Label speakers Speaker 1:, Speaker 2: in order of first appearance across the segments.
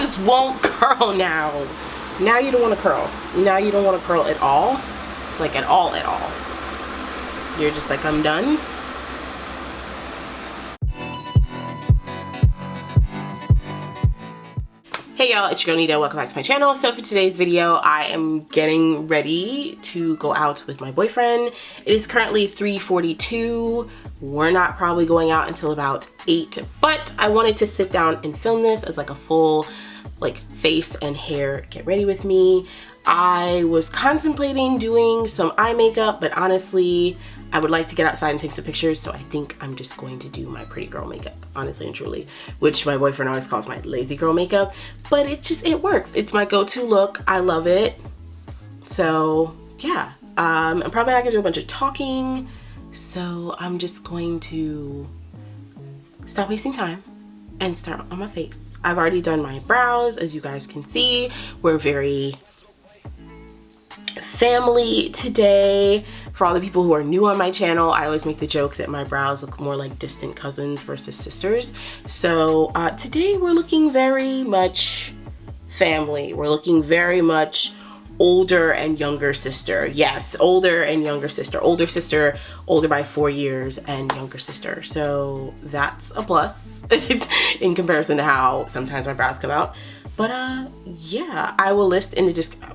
Speaker 1: just won't curl now. Now you don't want to curl. Now you don't want to curl at all. Like at all. You're just like, I'm done. Hey y'all, it's your girl Nida. Welcome back to my channel. So for today's video, I am getting ready to go out with my boyfriend. It is currently 3:42. We're not probably going out until about 8, but I wanted to sit down and film this as like a full like face and hair get ready with me. I was contemplating doing some eye makeup, but honestly, I would like to get outside and take some pictures, so I think I'm just going to do my pretty girl makeup, honestly and truly, which my boyfriend always calls my lazy girl makeup, but it works. It's my go-to look. I love it. So yeah, I'm probably not gonna do a bunch of talking, so I'm just going to stop wasting time and start on my face. I've already done my brows, as you guys can see. We're very family today. For all the people who are new on my channel, I always make the joke that my brows look more like distant cousins versus sisters. So today we're looking very much family. We're looking very much older and younger sister. Yes, older and younger sister. Older sister, older by 4 years, and younger sister. So that's a plus in comparison to how sometimes my brows come out. But yeah, I will list in the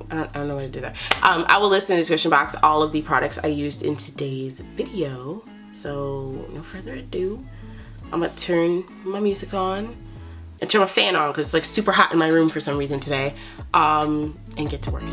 Speaker 1: I don't know what to do there. I will list in the description box all of the products I used in today's video. So no further ado, I'm gonna turn my music on and turn my fan on because it's like super hot in my room for some reason today, and get to work.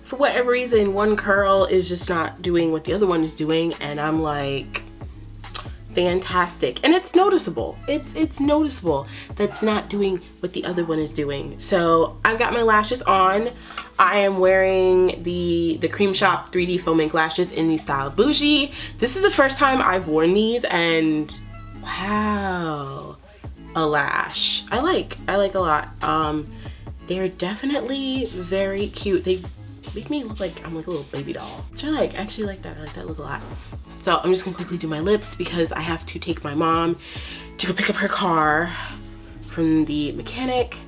Speaker 1: For whatever reason, one curl is just not doing what the other one is doing, and I'm like, fantastic, and it's noticeable. It's noticeable that's not doing what the other one is doing. So I've got my lashes on. I am wearing the Cream Shop 3D Foam Ink lashes in the style Bougie. This is the first time I've worn these, and wow, a lash I like a lot. They're definitely very cute. They make me look like I'm like a little baby doll, which I like. I actually like that. I like that look a lot. So I'm just gonna quickly do my lips because I have to take my mom to go pick up her car from the mechanic.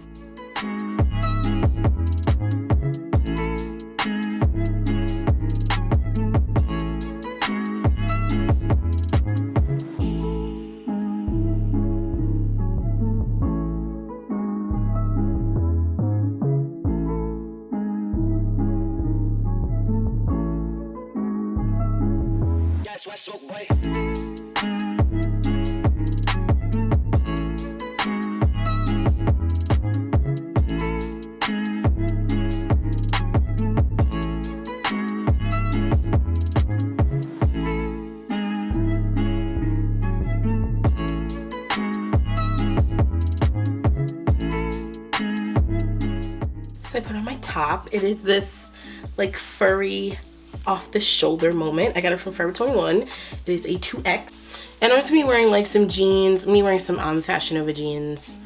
Speaker 1: I put on my top. It is this like furry off the shoulder moment. I got it from Forever 21. It is a 2X. And I'm just gonna be wearing like some jeans. I'm gonna be wearing some Fashion Nova jeans.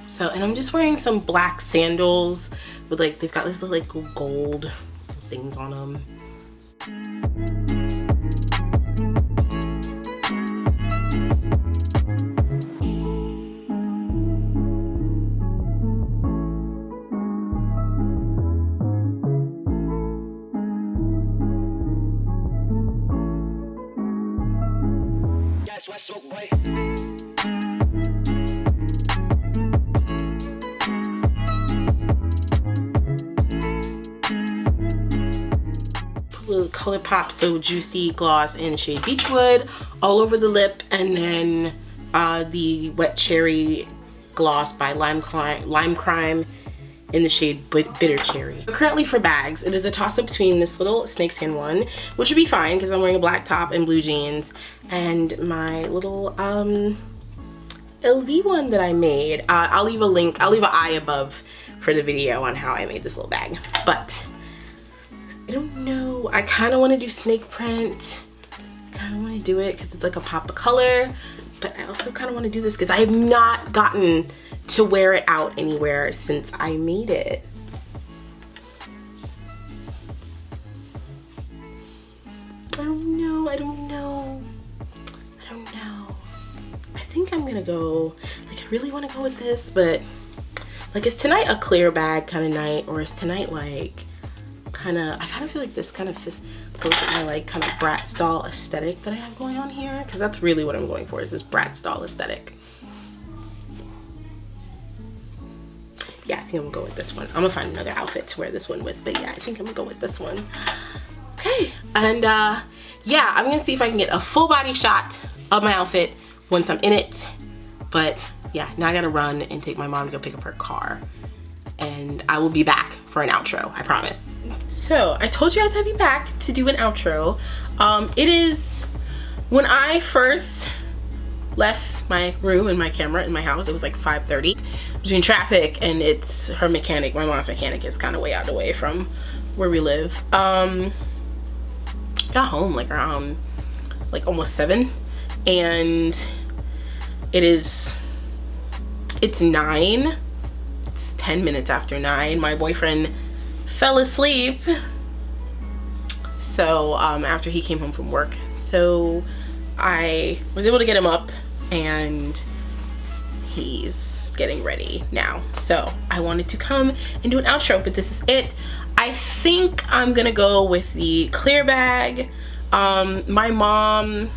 Speaker 1: So, and I'm just wearing some black sandals with like, they've got this little like gold things on them. Little ColourPop So Juicy gloss in the shade Beechwood all over the lip, and then the Wet Cherry gloss by Lime Crime in the shade Bitter Cherry. Currently for bags, it is a toss-up between this little snakeskin one, which would be fine because I'm wearing a black top and blue jeans, and my little LV one that I made. I'll leave a link, I'll leave an eye above for the video on how I made this little bag. But I don't know, I kind of want to do snake print. I kind of want to do it because it's like a pop of color, but I also kind of want to do this because I have not gotten to wear it out anywhere since I made it. I don't know. I think I'm gonna go, like I really want to go with this, but like is tonight a clear bag kind of night, or is tonight like I kind of feel like this kind of goes with my like kind of Bratz doll aesthetic that I have going on here, because that's really what I'm going for, is this Bratz doll aesthetic. Yeah, I think I'm gonna go with this one. I'm gonna find another outfit to wear this one with, but yeah, I think I'm gonna go with this one. Okay, and yeah, I'm gonna see if I can get a full body shot of my outfit once I'm in it. But yeah, now I gotta run and take my mom to go pick up her car, and I will be back for an outro, I promise. So I told you guys I'd be back to do an outro. It is, when I first left my room and my camera in my house, it was like 5:30. Between traffic and it's her mechanic, my mom's mechanic is kind of way out of the way from where we live. Got home like around like almost 7, and it's 9. It's 10 minutes after 9. My boyfriend fell asleep, so after he came home from work, so I was able to get him up and he's getting ready now. So I wanted to come and do an outro, but this is it. I think I'm gonna go with the clear bag. My mom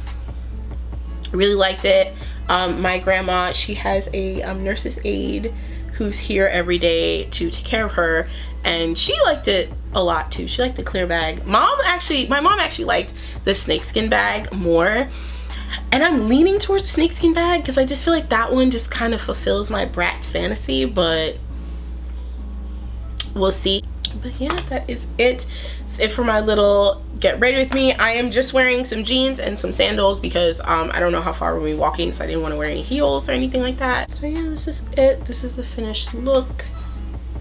Speaker 1: really liked it. My grandma, she has a nurse's aide who's here every day to take care of her, and she liked it a lot too. She liked the clear bag. My mom actually liked the snakeskin bag more, and I'm leaning towards the snakeskin bag because I just feel like that one just kind of fulfills my Bratz fantasy, but we'll see. But yeah, that is it. That's it for my little get ready with me. I am just wearing some jeans and some sandals because I don't know how far we'll be walking, so I didn't want to wear any heels or anything like that. So yeah, this is it. This is the finished look.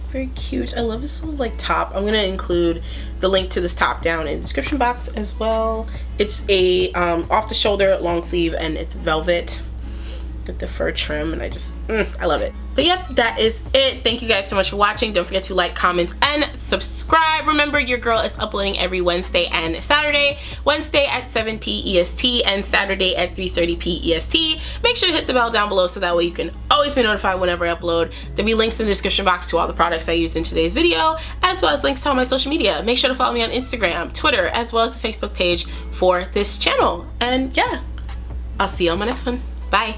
Speaker 1: Very cute. I love this little like top. I'm gonna include the link to this top down in the description box as well. It's a off the shoulder long sleeve, and it's velvet with the fur trim, and I love it. But yep, that is it. Thank you guys so much for watching. Don't forget to like, comment, and subscribe. Remember, your girl is uploading every Wednesday and Saturday. Wednesday at 7 p EST and Saturday at 3:30 p EST. Make sure to hit the bell down below so that way you can always be notified whenever I upload. There'll be links in the description box to all the products I used in today's video, as well as links to all my social media. Make sure to follow me on Instagram, Twitter, as well as the Facebook page for this channel. And yeah, I'll see you on my next one. Bye.